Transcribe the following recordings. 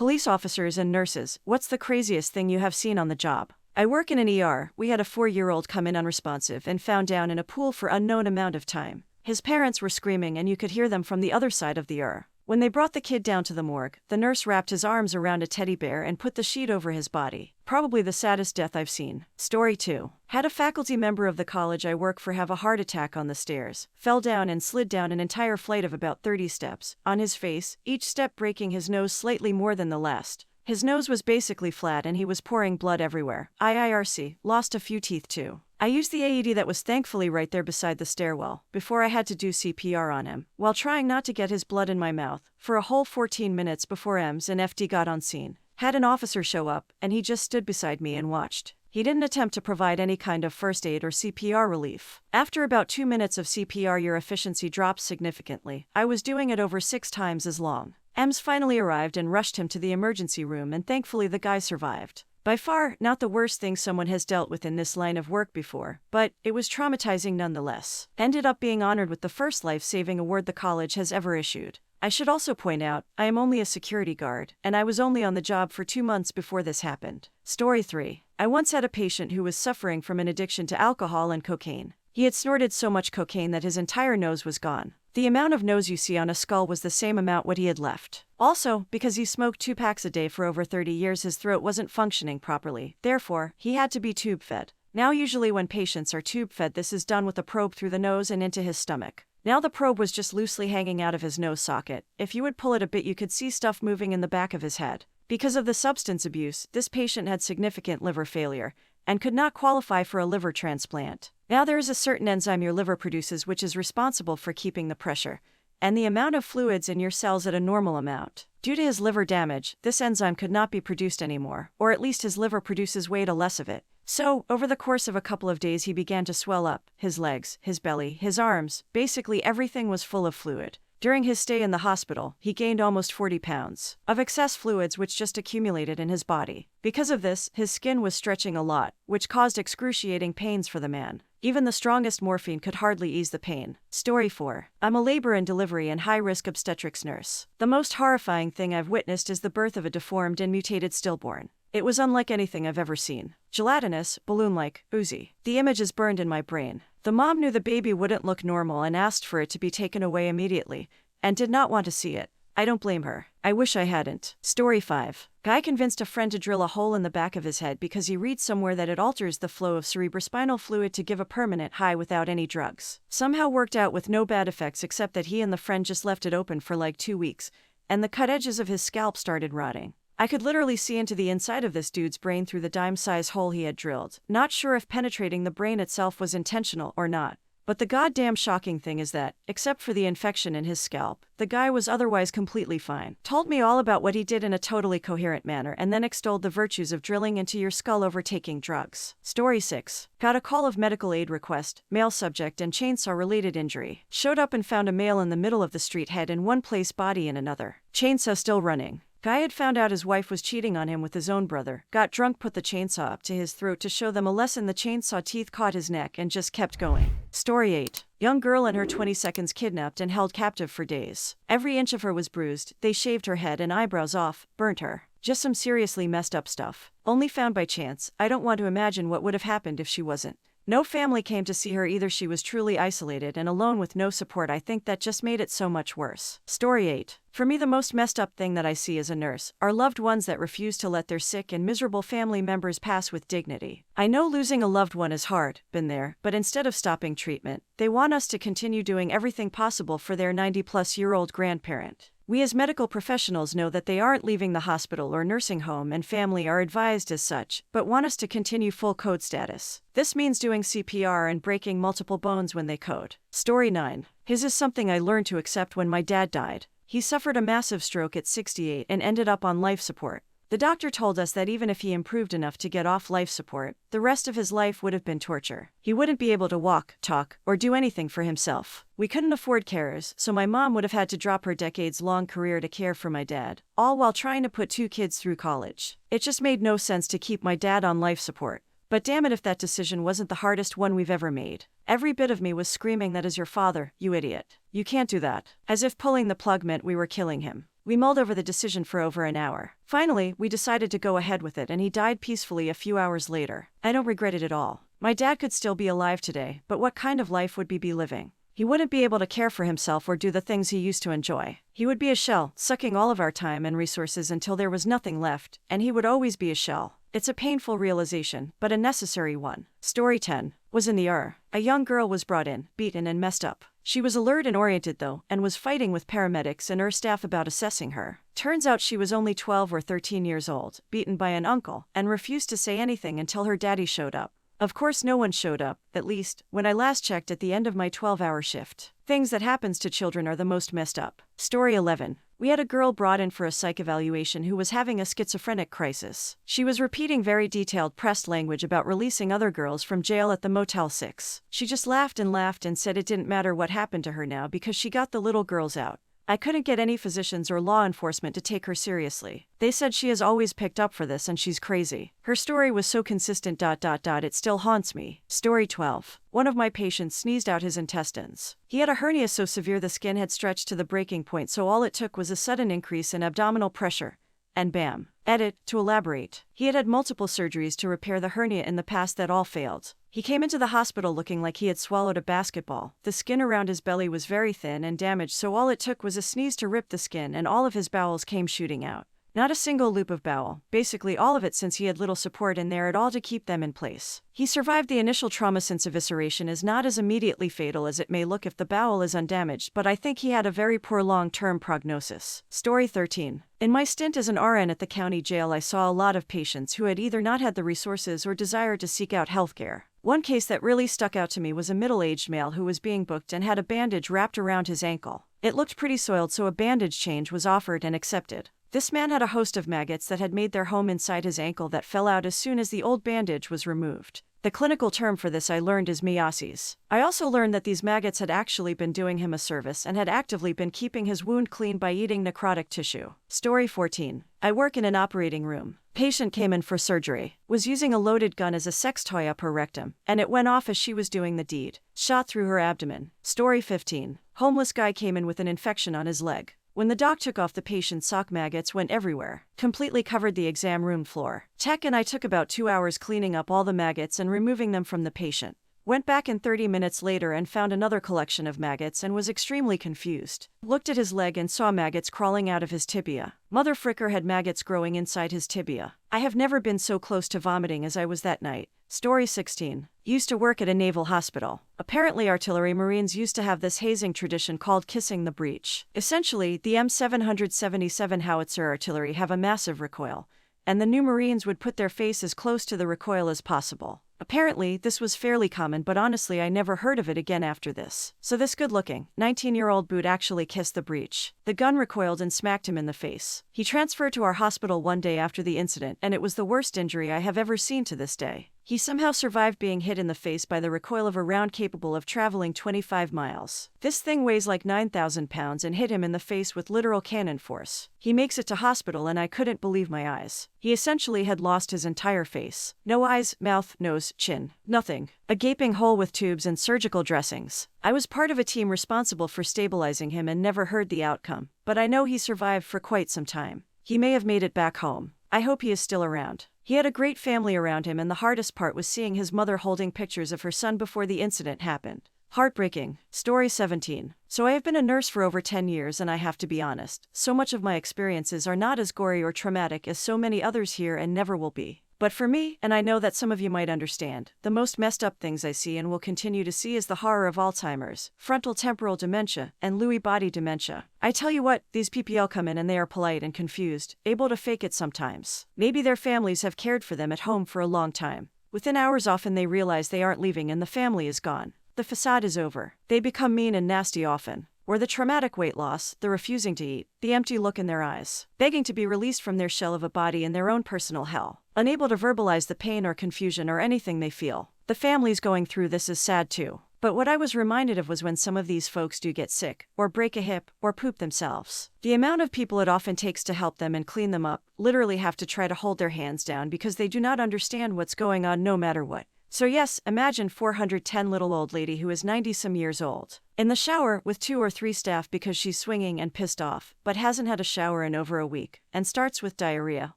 Police officers and nurses, what's the craziest thing you have seen on the job? I work in an ER. We had a 4-year-old come in unresponsive and found down in a pool for unknown amount of time. His parents were screaming and you could hear them from the other side of the ER. When they brought the kid down to the morgue, the nurse wrapped his arms around a teddy bear and put the sheet over his body. Probably the saddest death I've seen. Story 2. Had a faculty member of the college I work for have a heart attack on the stairs. Fell down and slid down an entire flight of about 30 steps. On his face, each step breaking his nose slightly more than the last. His nose was basically flat and he was pouring blood everywhere. IRC, lost a few teeth too. I used the AED that was thankfully right there beside the stairwell, before I had to do CPR on him, while trying not to get his blood in my mouth, for a whole 14 minutes before EMS and FD got on scene. Had an officer show up, and he just stood beside me and watched. He didn't attempt to provide any kind of first aid or CPR relief. After about 2 minutes of CPR, your efficiency drops significantly. I was doing it over 6 times as long. EMS finally arrived and rushed him to the emergency room, and thankfully the guy survived. By far, not the worst thing someone has dealt with in this line of work before, but it was traumatizing nonetheless. Ended up being honored with the first life-saving award the college has ever issued. I should also point out, I am only a security guard, and I was only on the job for 2 months before this happened. Story 3. I once had a patient who was suffering from an addiction to alcohol and cocaine. He had snorted so much cocaine that his entire nose was gone. The amount of nose you see on a skull was the same amount what he had left. Also, because he smoked 2 packs a day for over 30 years, his throat wasn't functioning properly. Therefore, he had to be tube-fed. Now usually when patients are tube-fed, this is done with a probe through the nose and into his stomach. Now the probe was just loosely hanging out of his nose socket. If you would pull it a bit, you could see stuff moving in the back of his head. Because of the substance abuse, this patient had significant liver failure and could not qualify for a liver transplant. Now there is a certain enzyme your liver produces which is responsible for keeping the pressure and the amount of fluids in your cells at a normal amount. Due to his liver damage, this enzyme could not be produced anymore, or at least his liver produces way too less of it. So, over the course of a couple of days he began to swell up. His legs, his belly, his arms, basically everything was full of fluid. During his stay in the hospital, he gained almost 40 pounds of excess fluids which just accumulated in his body. Because of this, his skin was stretching a lot, which caused excruciating pains for the man. Even the strongest morphine could hardly ease the pain. Story 4. I'm a labor and delivery and high-risk obstetrics nurse. The most horrifying thing I've witnessed is the birth of a deformed and mutated stillborn. It was unlike anything I've ever seen. Gelatinous, balloon-like, oozy. The image is burned in my brain. The mom knew the baby wouldn't look normal and asked for it to be taken away immediately, and did not want to see it. I don't blame her. I wish I hadn't. Story 5. Guy convinced a friend to drill a hole in the back of his head because he read somewhere that it alters the flow of cerebrospinal fluid to give a permanent high without any drugs. Somehow worked out with no bad effects except that he and the friend just left it open for like 2 weeks, and the cut edges of his scalp started rotting. I could literally see into the inside of this dude's brain through the dime-size hole he had drilled. Not sure if penetrating the brain itself was intentional or not. But the goddamn shocking thing is that, except for the infection in his scalp, the guy was otherwise completely fine. Told me all about what he did in a totally coherent manner and then extolled the virtues of drilling into your skull over taking drugs. Story 6. Got a call of medical aid request, male subject and chainsaw-related injury. Showed up and found a male in the middle of the street, head in one place, body in another. Chainsaw still running. Guy had found out his wife was cheating on him with his own brother, got drunk, put the chainsaw up to his throat to show them a lesson. The chainsaw teeth caught his neck and just kept going. Story 8. Young girl and her 20 seconds kidnapped and held captive for days. Every inch of her was bruised. They shaved her head and eyebrows off, burnt her. Just some seriously messed up stuff. Only found by chance. I don't want to imagine what would have happened if she wasn't. No family came to see her either. She was truly isolated and alone with no support. I think that just made it so much worse. Story 8. For me, the most messed up thing that I see as a nurse are loved ones that refuse to let their sick and miserable family members pass with dignity. I know losing a loved one is hard, been there, but instead of stopping treatment, they want us to continue doing everything possible for their 90-plus-year-old grandparent. We as medical professionals know that they aren't leaving the hospital or nursing home, and family are advised as such, but want us to continue full code status. This means doing CPR and breaking multiple bones when they code. Story 9. His is something I learned to accept when my dad died. He suffered a massive stroke at 68 and ended up on life support. The doctor told us that even if he improved enough to get off life support, the rest of his life would have been torture. He wouldn't be able to walk, talk, or do anything for himself. We couldn't afford carers, so my mom would have had to drop her decades-long career to care for my dad, all while trying to put 2 kids through college. It just made no sense to keep my dad on life support. But damn it if that decision wasn't the hardest one we've ever made. Every bit of me was screaming, "That is your father, you idiot." You can't do that. As if pulling the plug meant we were killing him. We mulled over the decision for over an hour. Finally, we decided to go ahead with it and he died peacefully a few hours later. I don't regret it at all. My dad could still be alive today, but what kind of life would he be living? He wouldn't be able to care for himself or do the things he used to enjoy. He would be a shell, sucking all of our time and resources until there was nothing left, and he would always be a shell. It's a painful realization, but a necessary one. Story 10 was in the ER. A young girl was brought in, beaten and messed up. She was alert and oriented though, and was fighting with paramedics and ER staff about assessing her. Turns out she was only 12 or 13 years old, beaten by an uncle, and refused to say anything until her daddy showed up. Of course no one showed up, at least, when I last checked at the end of my 12-hour shift. Things that happens to children are the most messed up. Story 11. We had a girl brought in for a psych evaluation who was having a schizophrenic crisis. She was repeating very detailed pressed language about releasing other girls from jail at the Motel 6. She just laughed and said it didn't matter what happened to her now because she got the little girls out. I couldn't get any physicians or law enforcement to take her seriously. They said she has always picked up for this and she's crazy. Her story was so consistent. It still haunts me. Story 12. One of my patients sneezed out his intestines. He had a hernia so severe the skin had stretched to the breaking point, so all it took was a sudden increase in abdominal pressure. And bam. Edit, to elaborate. He had had multiple surgeries to repair the hernia in the past that all failed. He came into the hospital looking like he had swallowed a basketball. The skin around his belly was very thin and damaged, so all it took was a sneeze to rip the skin and all of his bowels came shooting out. Not a single loop of bowel, basically all of it, since he had little support in there at all to keep them in place. He survived the initial trauma since evisceration is not as immediately fatal as it may look if the bowel is undamaged, but I think he had a very poor long-term prognosis. Story 13. In my stint as an RN at the county jail, I saw a lot of patients who had either not had the resources or desire to seek out healthcare. One case that really stuck out to me was a middle-aged male who was being booked and had a bandage wrapped around his ankle. It looked pretty soiled, so a bandage change was offered and accepted. This man had a host of maggots that had made their home inside his ankle that fell out as soon as the old bandage was removed. The clinical term for this I learned is meiasis. I also learned that these maggots had actually been doing him a service and had actively been keeping his wound clean by eating necrotic tissue. Story 14. I work in an operating room. Patient came in for surgery, was using a loaded gun as a sex toy up her rectum, and it went off as she was doing the deed. Shot through her abdomen. Story 15. Homeless guy came in with an infection on his leg. When the doc took off the patient's sock, maggots went everywhere, completely covered the exam room floor. Tech and I took about 2 hours cleaning up all the maggots and removing them from the patient. Went back in 30 minutes later and found another collection of maggots and was extremely confused. Looked at his leg and saw maggots crawling out of his tibia. Mother fricker had maggots growing inside his tibia. I have never been so close to vomiting as I was that night. Story 16. Used to work at a naval hospital. Apparently artillery marines used to have this hazing tradition called kissing the breech. Essentially, the M777 howitzer artillery have a massive recoil, and the new marines would put their face as close to the recoil as possible. Apparently, this was fairly common, but honestly I never heard of it again after this. So this good-looking, 19-year-old boot actually kissed the breech. The gun recoiled and smacked him in the face. He transferred to our hospital one day after the incident, and it was the worst injury I have ever seen to this day. He somehow survived being hit in the face by the recoil of a round capable of traveling 25 miles. This thing weighs like 9,000 pounds and hit him in the face with literal cannon force. He makes it to hospital and I couldn't believe my eyes. He essentially had lost his entire face. No eyes, mouth, nose, chin. Nothing. A gaping hole with tubes and surgical dressings. I was part of a team responsible for stabilizing him and never heard the outcome, but I know he survived for quite some time. He may have made it back home. I hope he is still around. He had a great family around him, and the hardest part was seeing his mother holding pictures of her son before the incident happened. Heartbreaking. Story 17. So I have been a nurse for over 10 years and I have to be honest, so much of my experiences are not as gory or traumatic as so many others here and never will be. But for me, and I know that some of you might understand, the most messed up things I see and will continue to see is the horror of Alzheimer's, frontal temporal dementia, and Lewy body dementia. I tell you what, these PPL come in and they are polite and confused, able to fake it sometimes. Maybe their families have cared for them at home for a long time. Within hours often they realize they aren't leaving and the family is gone. The facade is over. They become mean and nasty often. Or the traumatic weight loss, the refusing to eat, the empty look in their eyes, begging to be released from their shell of a body in their own personal hell, unable to verbalize the pain or confusion or anything they feel. The families going through this is sad too. But what I was reminded of was when some of these folks do get sick, or break a hip, or poop themselves. The amount of people it often takes to help them and clean them up, literally have to try to hold their hands down because they do not understand what's going on no matter what. So yes, imagine 410 little old lady who is 90-some years old. In the shower with 2 or 3 staff because she's swinging and pissed off, but hasn't had a shower in over a week, and starts with diarrhea.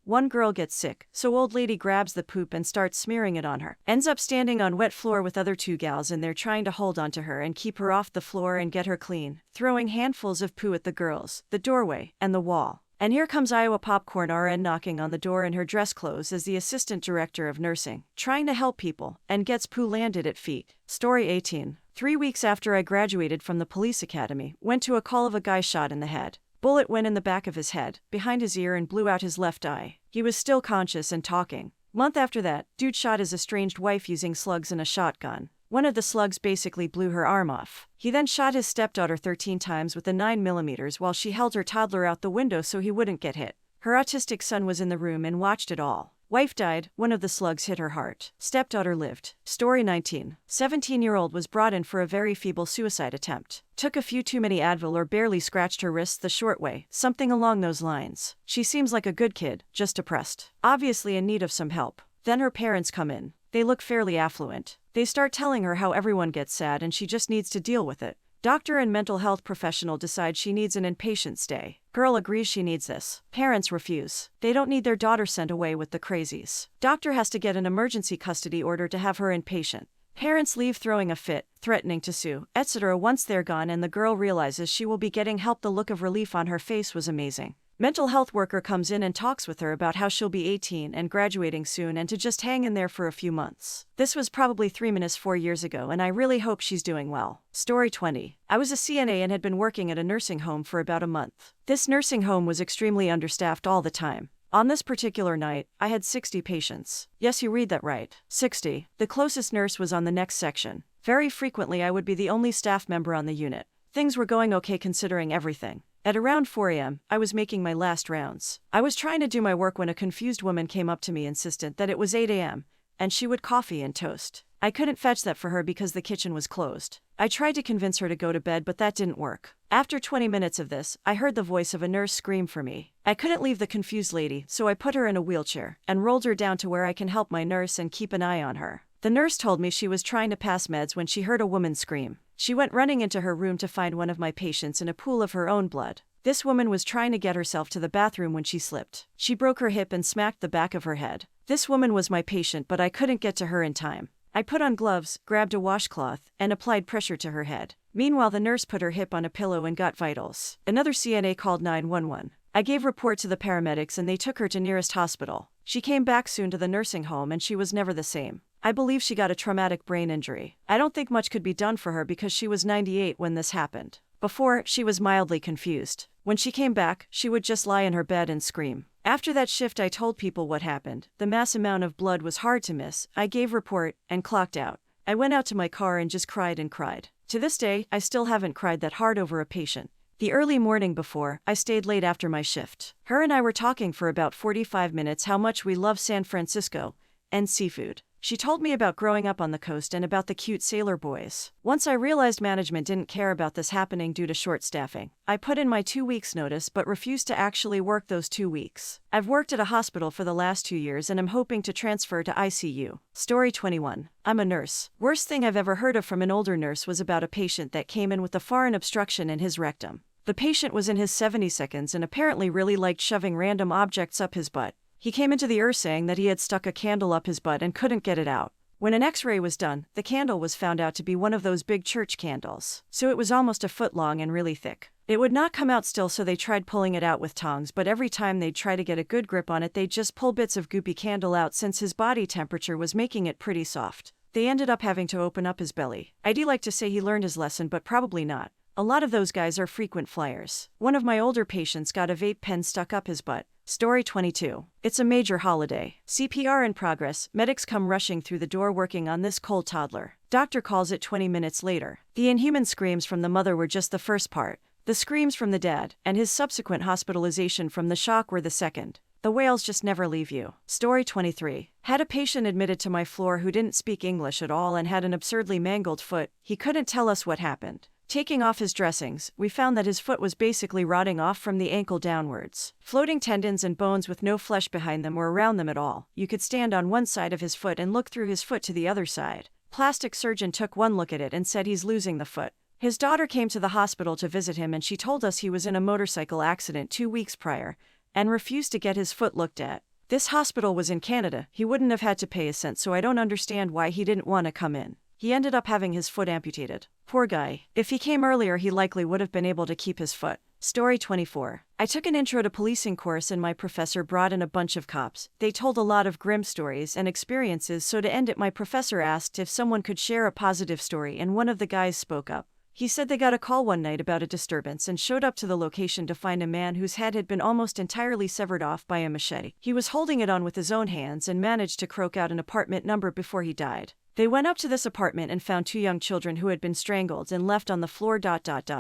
One girl gets sick, so old lady grabs the poop and starts smearing it on her. Ends up standing on wet floor with other 2 gals in there trying to hold onto her and keep her off the floor and get her clean, throwing handfuls of poo at the girls, the doorway, and the wall. And here comes Iowa Popcorn RN knocking on the door in her dress clothes as the assistant director of nursing, trying to help people, and gets poo landed at feet. Story 18. 3 weeks after I graduated from the police academy, went to a call of a guy shot in the head. Bullet went in the back of his head, behind his ear, and blew out his left eye. He was still conscious and talking. Month after that, dude shot his estranged wife using slugs in a shotgun. One of the slugs basically blew her arm off. He then shot his stepdaughter 13 times with a 9mm while she held her toddler out the window so he wouldn't get hit. Her autistic son was in the room and watched it all. Wife died, one of the slugs hit her heart. Stepdaughter lived. Story 19. 17-year-old was brought in for a very feeble suicide attempt. Took a few too many Advil or barely scratched her wrists the short way, something along those lines. She seems like a good kid, just depressed. Obviously in need of some help. Then her parents come in. They look fairly affluent. They start telling her how everyone gets sad and she just needs to deal with it. Doctor and mental health professional decide she needs an inpatient stay. Girl agrees she needs this. Parents refuse. They don't need their daughter sent away with the crazies. Doctor has to get an emergency custody order to have her inpatient. Parents leave throwing a fit, threatening to sue, etc. Once they're gone and the girl realizes she will be getting help, the look of relief on her face was amazing. Mental health worker comes in and talks with her about how she'll be 18 and graduating soon and to just hang in there for a few months. This was probably 4 years ago and I really hope she's doing well. Story 20. I was a CNA and had been working at a nursing home for about a month. This nursing home was extremely understaffed all the time. On this particular night, I had 60 patients. Yes, you read that right. 60. The closest nurse was on the next section. Very frequently I would be the only staff member on the unit. Things were going okay considering everything. At around 4 a.m., I was making my last rounds. I was trying to do my work when a confused woman came up to me insistent that it was 8 a.m., and she would coffee and toast. I couldn't fetch that for her because the kitchen was closed. I tried to convince her to go to bed, but that didn't work. After 20 minutes of this, I heard the voice of a nurse scream for me. I couldn't leave the confused lady, so I put her in a wheelchair and rolled her down to where I can help my nurse and keep an eye on her. The nurse told me she was trying to pass meds when she heard a woman scream. She went running into her room to find one of my patients in a pool of her own blood. This woman was trying to get herself to the bathroom when she slipped. She broke her hip and smacked the back of her head. This woman was my patient, but I couldn't get to her in time. I put on gloves, grabbed a washcloth, and applied pressure to her head. Meanwhile, the nurse put her hip on a pillow and got vitals. Another CNA called 911. I gave report to the paramedics and they took her to nearest hospital. She came back soon to the nursing home and she was never the same. I believe she got a traumatic brain injury. I don't think much could be done for her because she was 98 when this happened. Before, she was mildly confused. When she came back, she would just lie in her bed and scream. After that shift, I told people what happened. The mass amount of blood was hard to miss. I gave report and clocked out. I went out to my car and just cried and cried. To this day, I still haven't cried that hard over a patient. The early morning before, I stayed late after my shift. Her and I were talking for about 45 minutes how much we love San Francisco and seafood. She told me about growing up on the coast and about the cute sailor boys. Once I realized management didn't care about this happening due to short staffing, I put in my 2 weeks notice but refused to actually work those 2 weeks. I've worked at a hospital for the last 2 years and I'm hoping to transfer to ICU. Story 21. I'm a nurse. Worst thing I've ever heard of from an older nurse was about a patient that came in with a foreign obstruction in his rectum. The patient was in his 70s and apparently really liked shoving random objects up his butt. He came into the ER saying that he had stuck a candle up his butt and couldn't get it out. When an x-ray was done, the candle was found out to be one of those big church candles. So it was almost a foot long and really thick. It would not come out still, so they tried pulling it out with tongs, but every time they'd try to get a good grip on it, they'd just pull bits of goopy candle out since his body temperature was making it pretty soft. They ended up having to open up his belly. I'd like to say he learned his lesson, but probably not. A lot of those guys are frequent flyers. One of my older patients got a vape pen stuck up his butt. Story 22. It's a major holiday. CPR in progress. Medics come rushing through the door working on this cold toddler. Doctor calls it 20 minutes later. The inhuman screams from the mother were just the first part. The screams from the dad and his subsequent hospitalization from the shock were the second. The wails just never leave you. Story 23. Had a patient admitted to my floor who didn't speak English at all and had an absurdly mangled foot. He couldn't tell us what happened. Taking off his dressings, we found that his foot was basically rotting off from the ankle downwards. Floating tendons and bones with no flesh behind them or around them at all. You could stand on one side of his foot and look through his foot to the other side. Plastic surgeon took one look at it and said he's losing the foot. His daughter came to the hospital to visit him and she told us he was in a motorcycle accident 2 weeks prior and refused to get his foot looked at. This hospital was in Canada. He wouldn't have had to pay a cent, so I don't understand why he didn't want to come in. He ended up having his foot amputated. Poor guy. If he came earlier, he likely would have been able to keep his foot. Story 24. I took an intro to policing course and my professor brought in a bunch of cops. They told a lot of grim stories and experiences, so to end it my professor asked if someone could share a positive story and one of the guys spoke up. He said they got a call one night about a disturbance and showed up to the location to find a man whose head had been almost entirely severed off by a machete. He was holding it on with his own hands and managed to croak out an apartment number before he died. They went up to this apartment and found 2 young children who had been strangled and left on the floor.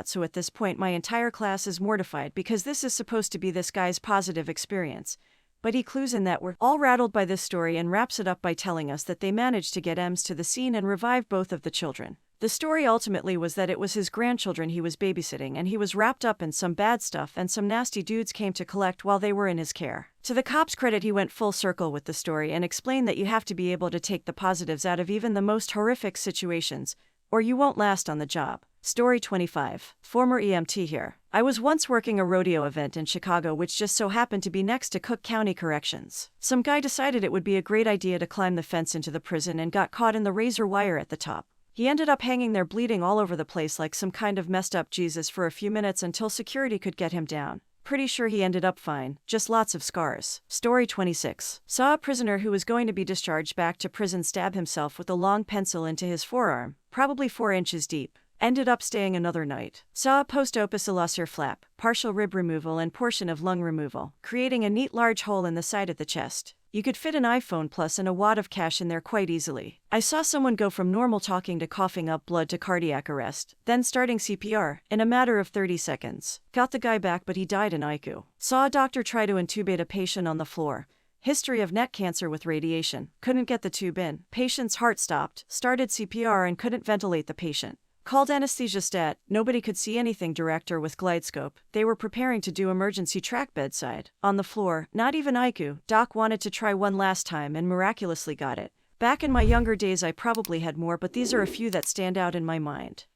So at this point my entire class is mortified because this is supposed to be this guy's positive experience. But he clues in that we're all rattled by this story and wraps it up by telling us that they managed to get EMS to the scene and revive both of the children. The story ultimately was that it was his grandchildren he was babysitting and he was wrapped up in some bad stuff and some nasty dudes came to collect while they were in his care. To the cops' credit, he went full circle with the story and explained that you have to be able to take the positives out of even the most horrific situations, or you won't last on the job. Story 25. Former EMT here. I was once working a rodeo event in Chicago which just so happened to be next to Cook County Corrections. Some guy decided it would be a great idea to climb the fence into the prison and got caught in the razor wire at the top. He ended up hanging there bleeding all over the place like some kind of messed up Jesus for a few minutes until security could get him down. Pretty sure he ended up fine, just lots of scars. Story 26. Saw a prisoner who was going to be discharged back to prison stab himself with a long pencil into his forearm, probably 4 inches deep. Ended up staying another night. Saw a post-opus ulcer flap, partial rib removal and portion of lung removal, creating a neat large hole in the side of the chest. You could fit an iPhone Plus and a wad of cash in there quite easily. I saw someone go from normal talking to coughing up blood to cardiac arrest, then starting CPR, in a matter of 30 seconds. Got the guy back but he died in ICU. Saw a doctor try to intubate a patient on the floor. History of neck cancer with radiation. Couldn't get the tube in. Patient's heart stopped, started CPR and couldn't ventilate the patient. Called anesthesia stat, nobody could see anything direct or with glidescope. They were preparing to do emergency track bedside. On the floor, not even ICU. Doc wanted to try one last time and miraculously got it. Back in my younger days I probably had more, but these are a few that stand out in my mind.